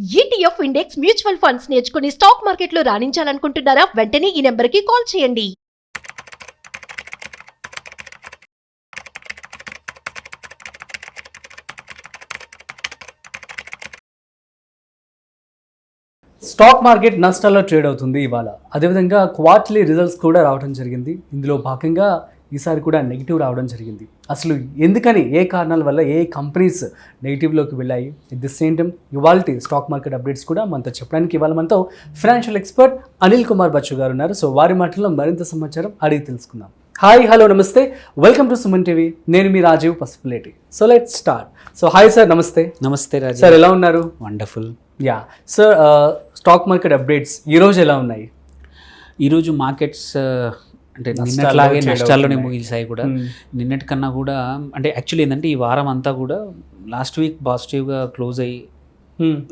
ETF index mutual funds నేర్చుకుని stock మార్కెట్లో రాణించాలనుకుంటున్నారా? వెంటనే ఈ నెంబర్కి కాల్ చేయండి. స్టాక్ మార్కెట్ నష్టాల్లో ట్రేడ్ అవుతుంది ఇవాళ. అదేవిధంగా క్వార్టర్లీ రిజల్ట్స్ కూడా రావడం జరిగింది. ఇందులో భాగంగా ఈసారి కూడా నెగిటివ్ రావడం జరిగింది. అసలు ఎందుకని, ఏ కారణాల వల్ల ఏ కంపెనీస్ నెగిటివ్లోకి వెళ్ళాయి, ఎట్ ది సేమ్ టైం ఇవాళ స్టాక్ మార్కెట్ అప్డేట్స్ కూడా మనతో చెప్పడానికి ఇవాళ మనతో ఫైనాన్షియల్ ఎక్స్పర్ట్ అనిల్ కుమార్ బచ్చు గారు ఉన్నారు. సో వారి మాటల్లో మరింత సమాచారం అడిగి తెలుసుకుందాం. హాయ్, హలో, నమస్తే, వెల్కమ్ టు సుమన్ టీవీ. నేను మీ Rajeev Pasupuleti. So let's start. So hi sir, నమస్తే. నమస్తే రాజు సార్, ఎలా ఉన్నారు? Wonderful. Yeah sir, stock market updates ఈరోజు ఎలా ఉన్నాయి? ఈరోజు మార్కెట్స్ అంటే నిన్నట్లాగే నష్టాల్లోనే ముగిసాయి కూడా. నిన్నటి కన్నా కూడా అంటే యాక్చువల్లీ ఏంటంటే ఈ వారం అంతా కూడా లాస్ట్ వీక్ పాజిటివ్గా క్లోజ్ అయ్యి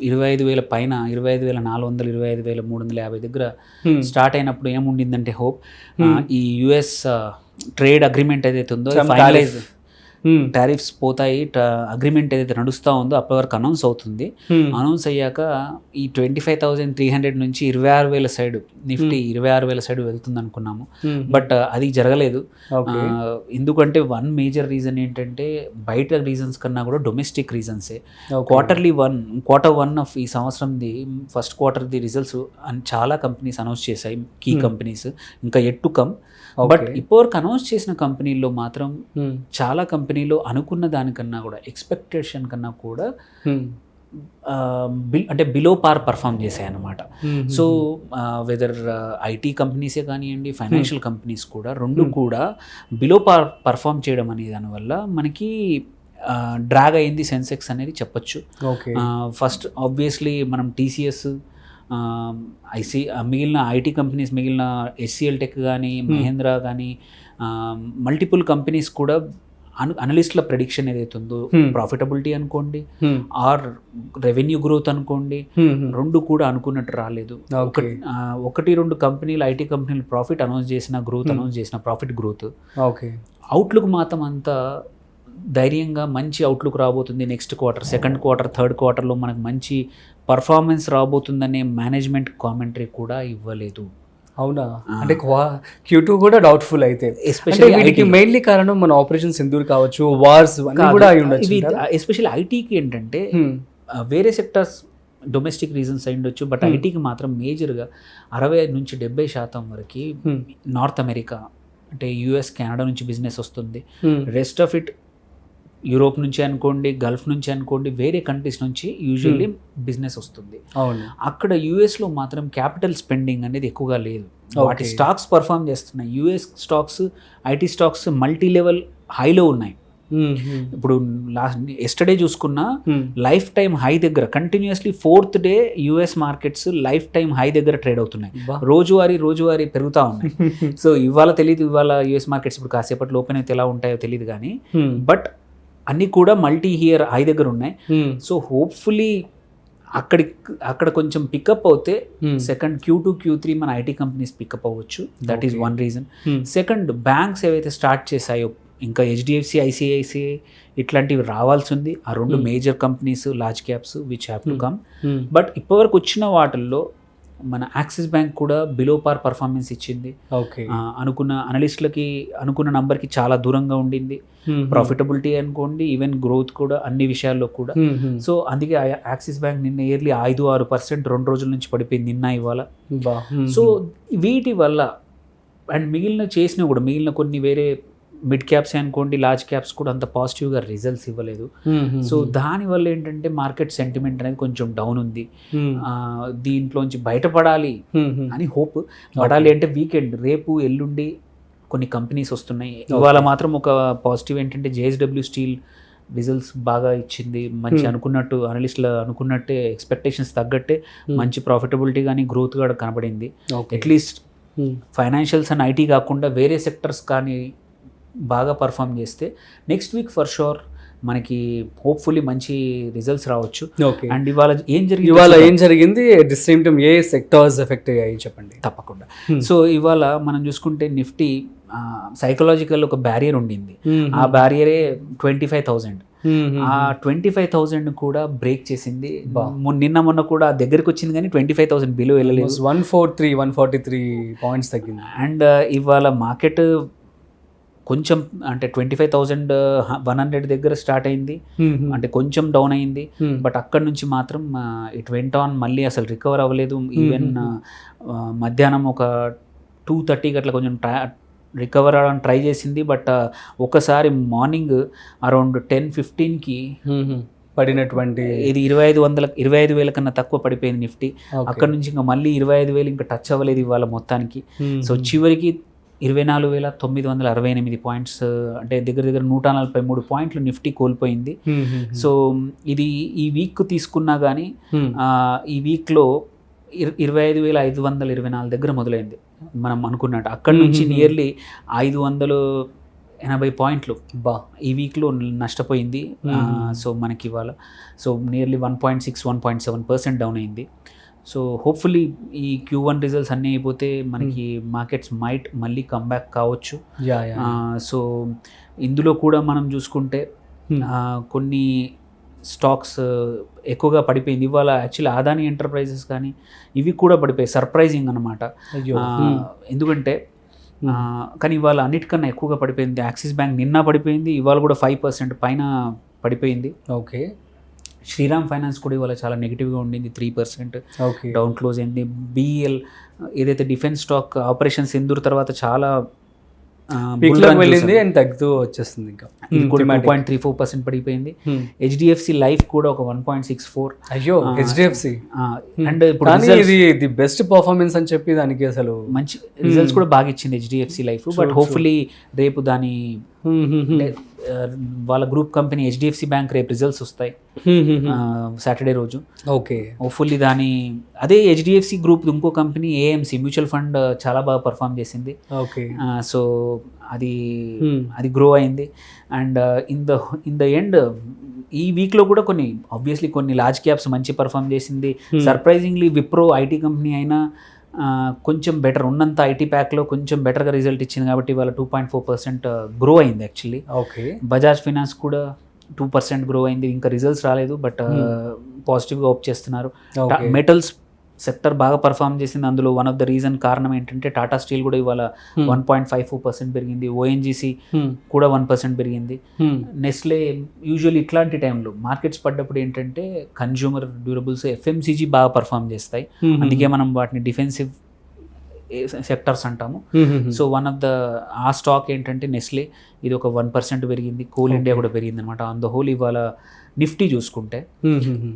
25,000 పైన 25,400 25,350 దగ్గర స్టార్ట్ అయినప్పుడు ఏముండిందంటే హోప్ ఈ యుఎస్ ట్రేడ్ అగ్రిమెంట్ ఏదైతే ఉందో ఫైనలైజ్ టారిఫ్స్ పోతాయి, అగ్రిమెంట్ ఏదైతే నడుస్తూ ఉందో అప్పటి వరకు అనౌన్స్ అవుతుంది. అనౌన్స్ అయ్యాక ఈ 25,300 నుంచి 26,000 సైడ్ నిఫ్టీ 26,000 సైడ్ వెళ్తుంది అనుకున్నాము. బట్ అది జరగలేదు. ఎందుకంటే వన్ మేజర్ రీజన్ ఏంటంటే బయట రీజన్స్ కన్నా కూడా డొమెస్టిక్ రీజన్సే. క్వార్టర్ వన్ ఆఫ్ ఈ సంవత్సరంది ఫస్ట్ క్వార్టర్ది రిజల్ట్స్ చాలా కంపెనీస్ అనౌన్స్ చేశాయి, కీ కంపెనీస్. ఇంకా ఎట్ టు కమ్. బట్ ఇప్పటివరకు అనౌన్స్ చేసిన కంపెనీల్లో మాత్రం చాలా కంపెనీలో అనుకున్న దానికన్నా కూడా ఎక్స్పెక్టేషన్ కన్నా కూడా అంటే బిలో పార్ పర్ఫామ్ చేశాయి అన్నమాట. సో వెదర్ ఐటీ కంపెనీసే కానివ్వండి, ఫైనాన్షియల్ కంపెనీస్ కూడా రెండు కూడా బిలో పార్ పర్ఫామ్ చేయడం అనే దానివల్ల మనకి డ్రాగ్ అయింది సెన్సెక్స్ అనేది చెప్పొచ్చు. ఫస్ట్ ఆబ్వియస్లీ మనం టీసీఎస్, మిగిలిన ఐటీ కంపెనీస్, మిగిలిన హెచ్సిఎల్ టెక్ కానీ, మహేంద్ర కానీ, మల్టిపుల్ కంపెనీస్ కూడా అనలిస్ట్ల ప్రెడిక్షన్ ఏదైతే ఉందో ప్రాఫిటబిలిటీ అనుకోండి ఆర్ రెవెన్యూ గ్రోత్ అనుకోండి, రెండు కూడా అనుకున్నట్టు రాలేదు. ఒకటి రెండు కంపెనీలు, ఐటీ కంపెనీలు ప్రాఫిట్ అనౌన్స్ చేసిన, గ్రోత్ అనౌన్స్ చేసిన, ప్రాఫిట్ గ్రోత్, అవుట్లుక్ మాత్రం అంతా ధైర్యంగా మంచి అవుట్లుక్ రాబోతుంది. Next quarter, second quarter, third క్వార్టర్లో మనకు మంచి పర్ఫార్మెన్స్ రాబోతుందనే మేనేజ్మెంట్ కామెంటరీ కూడా ఇవ్వలేదు. అవునా? అంటే Q2 కూడా డౌట్ఫుల్ అయితే, ఎస్పెషల్లీ మెయిన్లీ కారణం మన ఆపరేషన్ సింధూర్ కావచ్చు, వార్స్ కూడా అయి ఉండొచ్చు. ఎస్పెషల్లీ ఐటీకి ఏంటంటే వేరే సెక్టర్స్ డొమెస్టిక్ రీజన్స్ అయి ఉండొచ్చు, బట్ ఐటీకి మాత్రం మేజర్గా 60 నుంచి 70% వరకు నార్త్ అమెరికా అంటే యుఎస్, కెనడా నుంచి బిజినెస్ వస్తుంది. రెస్ట్ ఆఫ్ ఇట్ యూరోప్ నుంచి అనుకోండి, గల్ఫ్ నుంచి అనుకోండి, వేరే కంట్రీస్ నుంచి యూజువల్లీ బిజినెస్ వస్తుంది. అక్కడ యూఎస్లో మాత్రం క్యాపిటల్ స్పెండింగ్ అనేది ఎక్కువగా లేదు. వాటి స్టాక్స్ పర్ఫామ్ చేస్తున్నాయి. US stocks, IT stocks multi level హైలో ఉన్నాయి. ఇప్పుడు ఎస్టర్డే చూసుకున్న లైఫ్ టైం హై దగ్గర continuously 4th day US markets life time high దగ్గర ట్రేడ్ అవుతున్నాయి. రోజువారీ పెరుగుతూ ఉన్నాయి. సో ఇవాళ తెలియదు, ఇవాళ యుఎస్ మార్కెట్స్ ఇప్పుడు కాసేపట్లో ఓపెన్ అయితే ఎలా ఉంటాయో తెలియదు కానీ, బట్ అన్నీ కూడా మల్టీ ఇయర్ హై దగ్గర ఉన్నాయి. సో హోప్ఫుల్లీ అక్కడ కొంచెం పికప్ అవుతే సెకండ్ Q2, Q3 మన ఐటీ కంపెనీస్ పికప్ అవ్వచ్చు. That is one reason. Second, banks ఏవైతే స్టార్ట్ చేశాయో ఇంకా HDFC, ICICI ఇట్లాంటివి రావాల్సి ఉంది. ఆ రెండు major companies, large caps which have to come. But ఇప్పటివరకు వచ్చిన వాటిల్లో మన యాక్సిస్ బ్యాంక్ కూడా బిలో పార్ పర్ఫార్మెన్స్ ఇచ్చింది. అనుకున్న అనలిస్టులకి అనుకున్న నంబర్కి చాలా దూరంగా ఉండింది. ప్రాఫిటబిలిటీ అనుకోండి, ఈవెన్ గ్రోత్ కూడా, అన్ని విషయాల్లో కూడా. సో అందుకే యాక్సిస్ బ్యాంక్ నిన్న ఇయర్లీ 5-6% 2 రోజుల నుంచి పడిపోయింది, నిన్న ఇవాళ. సో వీటి వల్ల అండ్ మిగిలిన కొన్ని వేరే మిడ్ క్యాప్స్ అనుకోండి, లార్జ్ క్యాప్స్ కూడా అంత పాజిటివ్గా రిజల్ట్స్ ఇవ్వలేదు. సో దానివల్ల ఏంటంటే మార్కెట్ సెంటిమెంట్ అనేది కొంచెం డౌన్ ఉంది. దీంట్లోంచి బయటపడాలి అని హోప్. పడాలి అంటే వీకెండ్, రేపు ఎల్లుండి కొన్ని కంపెనీస్ వస్తున్నాయి. ఇవాళ మాత్రం ఒక పాజిటివ్ ఏంటంటే JSW స్టీల్ రిజల్ట్స్ బాగా ఇచ్చింది. మంచి అనుకున్నట్టు, అనలిస్టులు అనుకున్నట్టే, ఎక్స్పెక్టేషన్స్ తగ్గట్టే మంచి ప్రాఫిటబిలిటీ కానీ గ్రోత్ కూడా కనబడింది. అట్లీస్ట్ ఫైనాన్షియల్స్ అండ్ ఐటీ కాకుండా వేరే సెక్టర్స్ కానీ బాగా పర్ఫామ్ చేస్తే నెక్స్ట్ వీక్ ఫర్ షూర్ మనకి హోప్ఫుల్లీ మంచి రిజల్ట్స్ రావచ్చు. అండ్ ఇవాళ ఏం జరిగింది at the same time A sectors effect అయ్యాయి చెప్పండి. తప్పకుండా. సో ఇవాళ మనం చూసుకుంటే నిఫ్టీ సైకలాజికల్ ఒక బ్యారియర్ ఉండింది. ఆ బ్యారియరే 25,000. ఆ 25,000 కూడా బ్రేక్ చేసింది. నిన్న మొన్న కూడా దగ్గరికి వచ్చింది కానీ 25,000 బిలో వెళ్ళలేదు. 143 పాయింట్స్ తగ్గింది. అండ్ ఇవాళ మార్కెట్ కొంచెం అంటే 25,100 దగ్గర స్టార్ట్ అయింది, అంటే కొంచెం డౌన్ అయింది. బట్ అక్కడ నుంచి మాత్రం ఇట్ వెంట్ ఆన్, మళ్ళీ అసలు రికవర్ అవ్వలేదు. ఈవెన్ మధ్యాహ్నం ఒక 2:30 అట్లా కొంచెం రికవర్ అవ్వడానికి ట్రై చేసింది. బట్ ఒకసారి మార్నింగ్ అరౌండ్ 10:15కి పడినటువంటి ఇది 25,000 కన్నా తక్కువ పడిపోయింది నిఫ్టీ. అక్కడ నుంచి ఇంకా మళ్ళీ 25,000 ఇంకా టచ్ అవ్వలేదు ఇవాళ మొత్తానికి. సో చివరికి 24,968 పాయింట్స్, అంటే దగ్గర 143 పాయింట్లు నిఫ్టీ కోల్పోయింది. సో ఇది ఈ వీక్ తీసుకున్నా కానీ ఈ వీక్లో 25,524 దగ్గర మొదలైంది మనం అనుకున్నట్టు. అక్కడ నుంచి నియర్లీ 580 పాయింట్లు ఈ వీక్లో నష్టపోయింది. సో మనకి ఇవాళ సో నియర్లీ 1.7% డౌన్ అయింది. సో హోప్ఫుల్లీ ఈ Q1 రిజల్ట్స్ అన్నీ అయిపోతే మనకి మార్కెట్స్ మైట్ మళ్ళీ కమ్బ్యాక్ కావచ్చు. సో ఇందులో కూడా మనం చూసుకుంటే కొన్ని స్టాక్స్ ఎక్కువగా పడిపోయింది ఇవాళ. యాక్చువల్లీ అదానీ ఎంటర్ప్రైజెస్ కానీ ఇవి కూడా పడిపోయాయి, సర్ప్రైజింగ్ అనమాట. ఎందుకంటే కానీ ఇవాళ అన్నిటికన్నా ఎక్కువగా పడిపోయింది యాక్సిస్ బ్యాంక్. నిన్న పడిపోయింది, ఇవాళ కూడా 5% పైన పడిపోయింది. ఓకే. శ్రీరామ్ ఫైనాన్స్ కూడా ఇవాళ చాలా నెగిటివ్గా ఉండింది, 3% డౌన్ క్లోజ్ అయింది. BEL ఏదైతే డిఫెన్స్ స్టాక్ ఆపరేషన్ సింధూర్ తర్వాత చాలా వెళ్ళింది అండ్ తగ్గుతూ వచ్చేస్తుంది, ఇంకా 2.34% పడిపోయింది. HDFC లైఫ్ కూడా ఒక 1.64. అయ్యో, HDFC అండ్ ఇది బెస్ట్ పర్ఫార్మెన్స్ అని చెప్పి దానికి అసలు మంచి రిజల్ట్స్ కూడా బాగా ఇచ్చింది HDFC లైఫ్. బట్ హోప్ఫుల్లీ రేపు దాని వాళ్ళ గ్రూప్ కంపెనీ HDFC బ్యాంక్ రేపు రిజల్ట్స్ వస్తాయి సాటర్డే రోజు. ఓకే. హోప్ఫుల్లీ దాని అదే HDFC గ్రూప్ ఇంకో కంపెనీ AMC మ్యూచువల్ ఫండ్ చాలా బాగా పర్ఫామ్ చేసింది. ఓకే. సో అది గ్రో అయింది. అండ్ ఇన్ ద ఎండ్ ఈ వీక్లో కూడా ఆబ్వియస్లీ కొన్ని లార్జ్ క్యాప్స్ మంచి పర్ఫామ్ చేసింది. సర్ప్రైజింగ్లీ విప్రో ఐటీ కంపెనీ అయినా కొంచెం బెటర్ ఉన్నంత ఐటీ ప్యాక్లో కొంచెం బెటర్గా రిజల్ట్ ఇచ్చింది కాబట్టి ఇవాళ 2.4% గ్రో అయింది యాక్చువల్లీ. ఓకే. బజాజ్ ఫైనాన్స్ కూడా 2% గ్రో అయింది, ఇంకా రిజల్ట్స్ రాలేదు బట్ పాజిటివ్గా హోప్ చేస్తున్నారు. మెటల్స్ సెక్టర్ బాగా పర్ఫామ్ చేసింది. అందులో వన్ ఆఫ్ ద రీజన్ కారణం ఏంటంటే టాటా స్టీల్ కూడా ఇవాళ 1.54% పెరిగింది. ONGC కూడా 1% పెరిగింది. నెస్లే యూజువల్లీ ఇట్లాంటి టైంలో మార్కెట్స్ పడ్డప్పుడు ఏంటంటే కన్జ్యూమర్ డ్యూరబుల్స్ FMCG బాగా పర్ఫామ్ చేస్తాయి, అందుకే మనం వాటిని డిఫెన్సివ్ సెక్టర్స్ అంటాము. సో వన్ ఆఫ్ ద ఆ స్టాక్ ఏంటంటే నెస్లే, ఇది ఒక 1% పెరిగింది. కోల్ ఇండియా కూడా పెరిగింది అనమాట. ఆన్ ద హోల్ ఇవాళ నిఫ్టీ చూసుకుంటే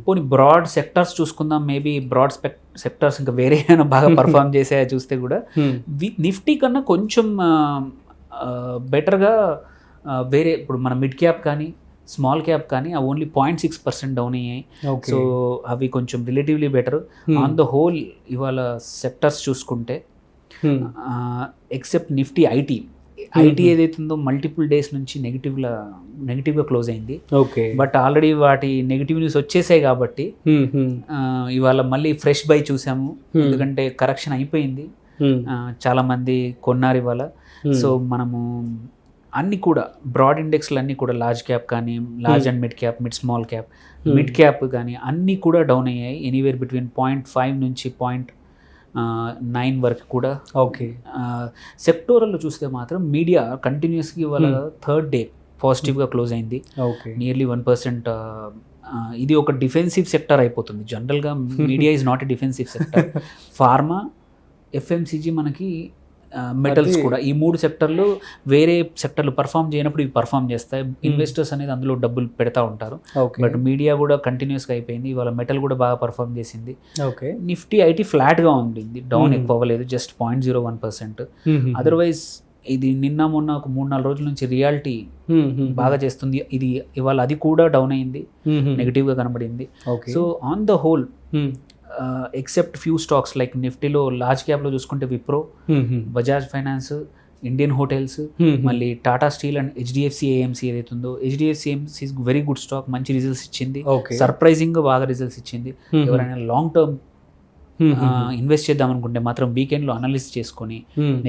పోనీ బ్రాడ్ సెక్టర్స్ చూసుకుందాం, మేబీ బ్రాడ్ సెక్టర్స్ ఇంకా వేరే ఏమైనా బాగా పర్ఫామ్ చేసాయో చూస్తే కూడా నిఫ్టీ కన్నా కొంచెం బెటర్గా వేరే ఇప్పుడు మన మిడ్ క్యాప్ కానీ స్మాల్ క్యాప్ కానీ ఆ ఓన్లీ 0.6% డౌన్ అయ్యాయి. సో అవి కొంచెం relatively better. On the whole ఇవాళ సెక్టర్స్ చూసుకుంటే ఎక్సెప్ట్ నిఫ్టీ ఐటీ ఏదైతుందో మల్టిపుల్ డేస్ నుంచి నెగిటివ్గా క్లోజ్ అయింది. ఓకే. బట్ ఆల్రెడీ వాటి నెగిటివ్ న్యూస్ వచ్చేసాయి కాబట్టి ఇవాళ మళ్ళీ ఫ్రెష్ బై చూసాము, ఎందుకంటే కరెక్షన్ అయిపోయింది, చాలా మంది కొన్నారు ఇవాళ. సో మనము అన్నీ కూడా బ్రాడ్ ఇండెక్స్లు అన్నీ కూడా లార్జ్ క్యాప్ కానీ large and mid cap, small cap, mid cap కానీ అన్నీ కూడా డౌన్ అయ్యాయి. ఎనీవేర్ బిట్వీన్ 0.5 నుంచి 0.9 వరకు కూడా. ఓకే. సెక్టోరల్లో చూస్తే మాత్రం మీడియా కంటిన్యూస్గా ఇవాళ థర్డ్ డే పాజిటివ్గా క్లోజ్ అయింది, నియర్లీ 1%. ఇది ఒక డిఫెన్సివ్ సెక్టర్ అయిపోతుంది. జనరల్గా media is not a defensive sector. Pharma, FMCG, మనకి మెటల్స్ కూడా, ఈ 3 సెక్టర్లు వేరే సెక్టర్లు పర్ఫామ్ చేయనప్పుడు ఇవి పర్ఫామ్ చేస్తాయి. ఇన్వెస్టర్స్ అనేది అందులో డబ్బులు పెడతా ఉంటారు. బట్ మీడియా కూడా కంటిన్యూస్గా అయిపోయింది. ఇవాళ మెటల్ కూడా బాగా పర్ఫామ్ చేసింది. నిఫ్టీ ఐటీ ఫ్లాట్గా ఉంది, డౌన్ ఎక్కువ అవ్వలేదు, జస్ట్ 0.01%. అదర్వైజ్ ఇది నిన్న మొన్న ఒక 3-4 రోజుల నుంచి రియాలిటీ బాగా చేస్తుంది. ఇది ఇవాళ అది కూడా డౌన్ అయింది, నెగిటివ్గా కనబడింది. So on the whole except few stocks like నిఫ్టీలో లార్జ్ క్యాప్లో చూసుకుంటే Wipro, Bajaj finance, Indian hotels, మళ్ళీ Tata steel and HDFC AMC ఏదైతుందో, HDFC AMC is very good stock, మంచి రిజల్ట్స్ ఇచ్చింది, సర్ప్రైజింగ్గా బాగా రిజల్ట్స్ ఇచ్చింది. ఎవరైనా లాంగ్ టర్మ్ ఇన్వెస్ట్ చేద్దాం అనుకుంటే మాత్రం వీకెండ్లో అనలిస్ట్ చేసుకొని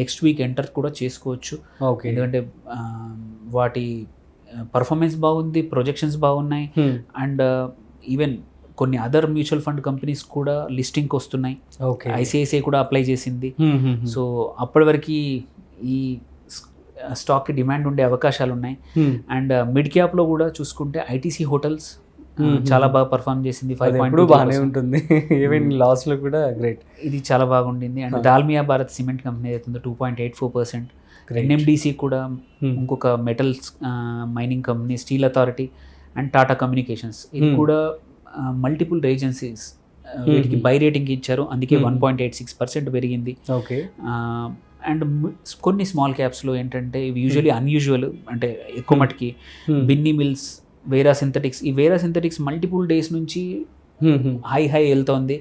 నెక్స్ట్ వీక్ ఎంటర్ కూడా చేసుకోవచ్చు. ఎందుకంటే వాటి పర్ఫార్మెన్స్ బాగుంది, ప్రొజెక్షన్స్ బాగున్నాయి, అండ్ ఈవెన్ కొన్ని అదర్ మ్యూచువల్ ఫండ్ కంపెనీస్ కూడా లిస్టింగ్కి వస్తున్నాయి. ఓకే. ఐసిఐసిఐ కూడా అప్లై చేసింది. సో అప్పటి వరకు ఈ స్టాక్కి డిమాండ్ ఉండే అవకాశాలు ఉన్నాయి. అండ్ మిడ్ క్యాప్లో కూడా చూసుకుంటే ఐటీసీ హోటల్స్ చాలా బాగా పర్ఫామ్ చేసింది. 5.2 బాగానే ఉంటుంది. ఈవెన్ లాస్లో కూడా గ్రేట్, ఇది చాలా బాగుండింది. And Dalmia Bharat cement company అవుతుంది 2.84%. ఎన్ఎండిసి కూడా ఇంకొక metals mining company, steel authority and Tata communications, ఇది కూడా మల్టిపుల్ ఏజెన్సీస్ వీటికి బై రేటింగ్ ఇచ్చారు, అందుకే 1.86% పెరిగింది. ఓకే. అండ్ కొన్ని స్మాల్ క్యాప్స్లో ఏంటంటే ఇవి యూజువలీ అన్యూజువల్, అంటే ఎక్కువ మటుకి బిన్నీ మిల్స్, వేరా సింథటిక్స్. ఈ వేరా సింథటిక్స్ మల్టిపుల్ డేస్ నుంచి హై వెళ్తోంది.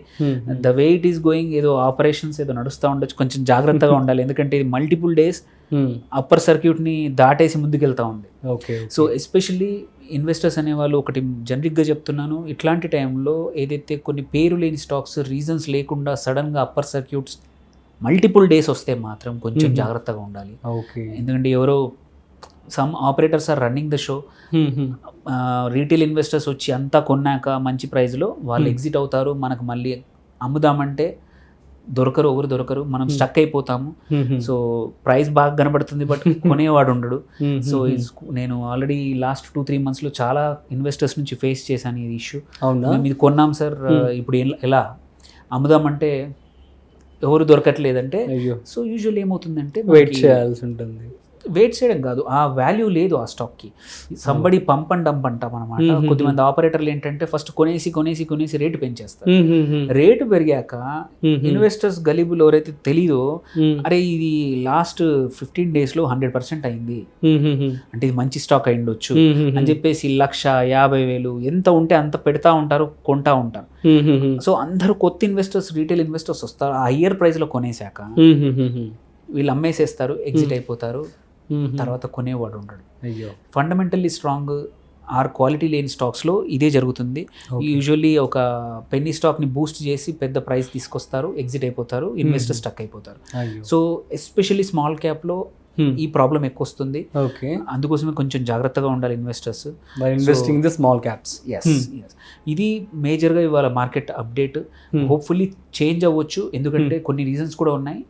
The way it is going, ఏదో ఆపరేషన్స్ ఏదో నడుస్తూ ఉండొచ్చు, కొంచెం జాగ్రత్తగా ఉండాలి, ఎందుకంటే ఇది మల్టిపుల్ డేస్ అప్పర్ సర్క్యూట్ని దాటేసి ముందుకెళ్తా ఉంది. ఓకే. సో ఎస్పెషల్లీ ఇన్వెస్టర్స్ అనేవాళ్ళు ఒకటి జనరిక్గా చెప్తున్నాను, ఇట్లాంటి టైంలో ఏదైతే కొన్ని పేరు లేని స్టాక్స్ రీజన్స్ లేకుండా సడన్గా అప్పర్ సర్క్యూట్స్ మల్టిపుల్ డేస్ వస్తే మాత్రం కొంచెం జాగ్రత్తగా ఉండాలి. ఓకే. ఎందుకంటే ఎవరో some operators are running the show, retail investors వచ్చి అంతా కొన్నాక మంచి ప్రైస్లో వాళ్ళు ఎగ్జిట్ అవుతారు, మనకు మళ్ళీ అమ్ముదామంటే ఎవరు దొరకరు, మనం స్టక్ అయిపోతాము. సో ప్రైస్ బాగా కనబడుతుంది బట్ కొనేవాడు ఉండడు. సో నేను ఆల్రెడీ లాస్ట్ 2-3 monthsలో చాలా ఇన్వెస్టర్స్ నుంచి ఫేస్ చేశాను ఈ ఇష్యూ. మేము ఇది కొన్నాం సార్, ఇప్పుడు ఎలా అమ్ముదామంటే ఎవరు దొరకట్లేదంటే, సో యూజువల్ ఏమవుతుందంటే వెయిట్ చేయాల్సి ఉంటుంది. వెయిట్ చేయడం కాదు, ఆ వాల్యూ లేదు ఆ స్టాక్కి. సంబడి పంప్ అండ్ డంప్ అంటాం అనమాట. కొద్దిమంది ఆపరేటర్లు ఏంటంటే ఫస్ట్ కొనేసి రేటు పెంచేస్తారు. రేటు పెరిగాక ఇన్వెస్టర్స్ గలీబులు ఎవరైతే తెలీదో, అరే ఇది లాస్ట్ 15 daysలో 100% అయింది, అంటే ఇది మంచి స్టాక్ అయి ఉండొచ్చు అని చెప్పేసి 1,50,000 ఎంత ఉంటే అంత పెడతా ఉంటారు, కొంటా ఉంటారు. సో అందరూ కొత్త ఇన్వెస్టర్స్, రీటైల్ ఇన్వెస్టర్స్ వస్తారు, ఆ హయ్యర్ ప్రైస్లో కొనేసాక వీళ్ళు అమ్మేసేస్తారు, ఎగ్జిట్ అయిపోతారు, తర్వాత కొనేవాడు ఉండడు. ఫండమెంటల్లీ స్ట్రాంగ్ ఆర్ క్వాలిటీ లేని స్టాక్స్లో ఇదే జరుగుతుంది. యూజువల్లీ ఒక పెన్నీ స్టాక్ని బూస్ట్ చేసి పెద్ద ప్రైస్ తీసుకొస్తారు, ఎగ్జిట్ అయిపోతారు, ఇన్వెస్టర్ స్టక్ అయిపోతారు. సో ఎస్పెషల్లీ స్మాల్ క్యాప్లో ఈ ప్రాబ్లం ఎక్కువ వస్తుంది. అందుకోసమే కొంచెం జాగ్రత్తగా ఉండాలి investors investing the small caps. ఇది మేజర్గా ఇవాళ మార్కెట్ అప్డేట్. హోప్ఫుల్లీ చేంజ్ అవ్వచ్చు, ఎందుకంటే కొన్ని రీజన్స్ కూడా ఉన్నాయి.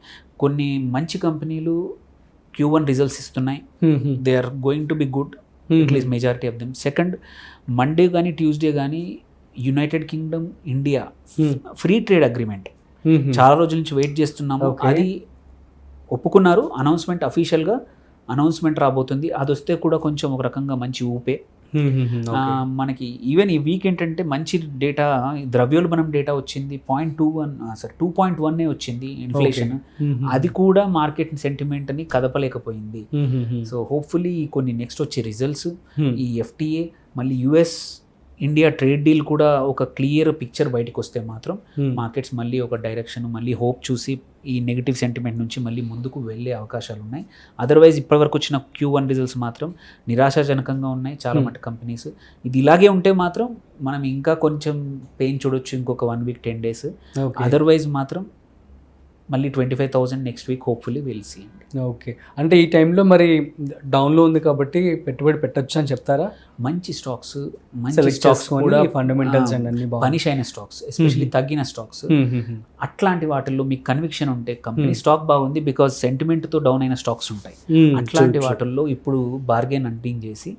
కొన్ని మంచి కంపెనీలు Q1 రిజల్ట్స్ ఇస్తున్నాయి, they are going to be good, at least majority of them. Second, Monday కానీ ట్యూస్డే కానీ United Kingdom India free trade agreement చాలా రోజుల నుంచి వెయిట్ చేస్తున్నాము, అది ఒప్పుకున్నారు. అనౌన్స్మెంట్, అఫీషియల్గా అనౌన్స్మెంట్ రాబోతుంది. అది వస్తే కూడా కొంచెం ఒక రకంగా మంచి ఊపే. మనకి ఈవెన్ ఈ వీక్ ఏంటంటే మంచి డేటా, ద్రవ్యోల్బణం డేటా వచ్చింది. 2.1 వచ్చింది ఇన్ఫ్లేషన్. అది కూడా మార్కెట్ సెంటిమెంట్ని కదపలేకపోయింది. సో హోప్ఫుల్లీ కొన్ని నెక్స్ట్ వచ్చే రిజల్ట్స్, ఈ FTA మళ్ళీ US ఇండియా ట్రేడ్ డీల్ కూడా ఒక క్లియర్ పిక్చర్ బయటకు వస్తే మాత్రం మార్కెట్స్ మళ్ళీ ఒక డైరెక్షన్, మళ్ళీ హోప్ చూసి ఈ నెగిటివ్ సెంటిమెంట్ నుంచి మళ్ళీ ముందుకు వెళ్ళే అవకాశాలు ఉన్నాయి. అదర్వైజ్ ఇప్పటివరకు వచ్చిన Q1 రిజల్ట్స్ మాత్రం నిరాశాజనకంగా ఉన్నాయి చాలా మటు కంపెనీస్. ఇది ఇలాగే ఉంటే మాత్రం మనం ఇంకా కొంచెం పెయిన్ చూడొచ్చు ఇంకొక 1 week 10 days. అదర్వైజ్ మాత్రం మళ్ళీ 25,000 next week hopefully will see. Okay. అంటే ఈ టైంలో మరి డౌన్లో ఉంది కాబట్టి పెట్టుబడి పెట్టచ్చు అని చెప్తారా? మంచి స్టాక్స్ కూడా, ఫండమెంటల్స్ అన్ని పనిష్ అయిన స్టాక్స్, ఎస్పెషల్లీ తగ్గిన స్టాక్స్, అట్లాంటి వాటిల్లో మీకు కన్విక్షన్ ఉంటే కంపెనీ స్టాక్ బాగుంది బికాజ్ సెంటిమెంట్తో డౌన్ అయిన స్టాక్స్ ఉంటాయి, అట్లాంటి వాటిల్లో ఇప్పుడు బార్గెన్ హంటింగ్ చేసి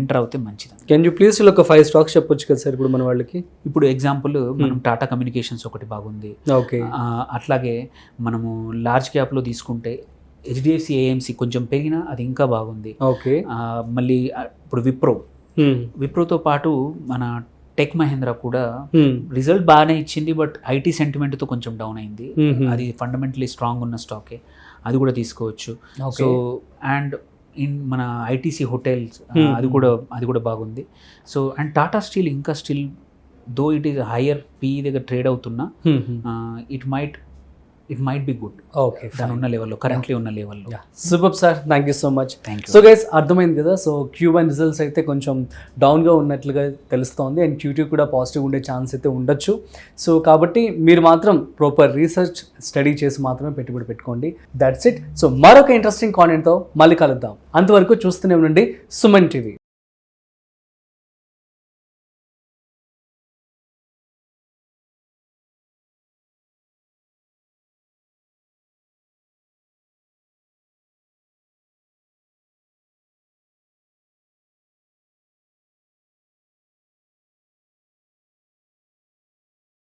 ఎంటర్ అవుతే మంచిది. కెన్ యూ ప్లీజ్ ఒక 5 stocks చెప్పొచ్చు కదా సార్ ఇప్పుడు మన వాళ్ళకి? ఇప్పుడు ఎగ్జాంపుల్ మనం టాటా కమ్యూనికేషన్స్ ఒకటి బాగుంది. ఓకే. అట్లాగే మనము లార్జ్ క్యాప్లో తీసుకుంటే HDFC AMC కొంచెం పెరిగినా అది ఇంకా బాగుంది. ఓకే. మళ్ళీ ఇప్పుడు విప్రోతో పాటు మన టెక్ మహేంద్ర కూడా రిజల్ట్ బాగానే ఇచ్చింది, బట్ ఐటీ సెంటిమెంట్తో కొంచెం డౌన్ అయింది. అది ఫండమెంటలీ స్ట్రాంగ్ ఉన్న స్టాకే, అది కూడా తీసుకోవచ్చు. సో అండ్ మన ఐటీసీ హోటల్స్ అది కూడా బాగుంది. సో అండ్ టాటా స్టీల్ ఇంకా still though it is higher PE దగ్గర ట్రేడ్ అవుతున్నా it might be good. Okay. దాని ఉన్న లెవెల్లో, కరెంట్లీ ఉన్న లెవెల్లో. Super sir, thank you so much. Thank you. So guys, అర్థమైంది కదా. సో Q1 రిజల్ట్స్ అయితే కొంచెం డౌన్గా ఉన్నట్లుగా తెలుస్తోంది, అండ్ Q2 కూడా పాజిటివ్ ఉండే ఛాన్స్ అయితే ఉండొచ్చు. సో కాబట్టి మీరు మాత్రం ప్రాపర్ రీసెర్చ్ స్టడీ చేసి మాత్రమే పెట్టుబడి పెట్టుకోండి. That's it. సో మరొక ఇంట్రెస్టింగ్ కాంటెంట్తో మళ్ళీ కలుద్దాం. అంతవరకు చూస్తూనే ఉండండి సుమన్ టీవీ.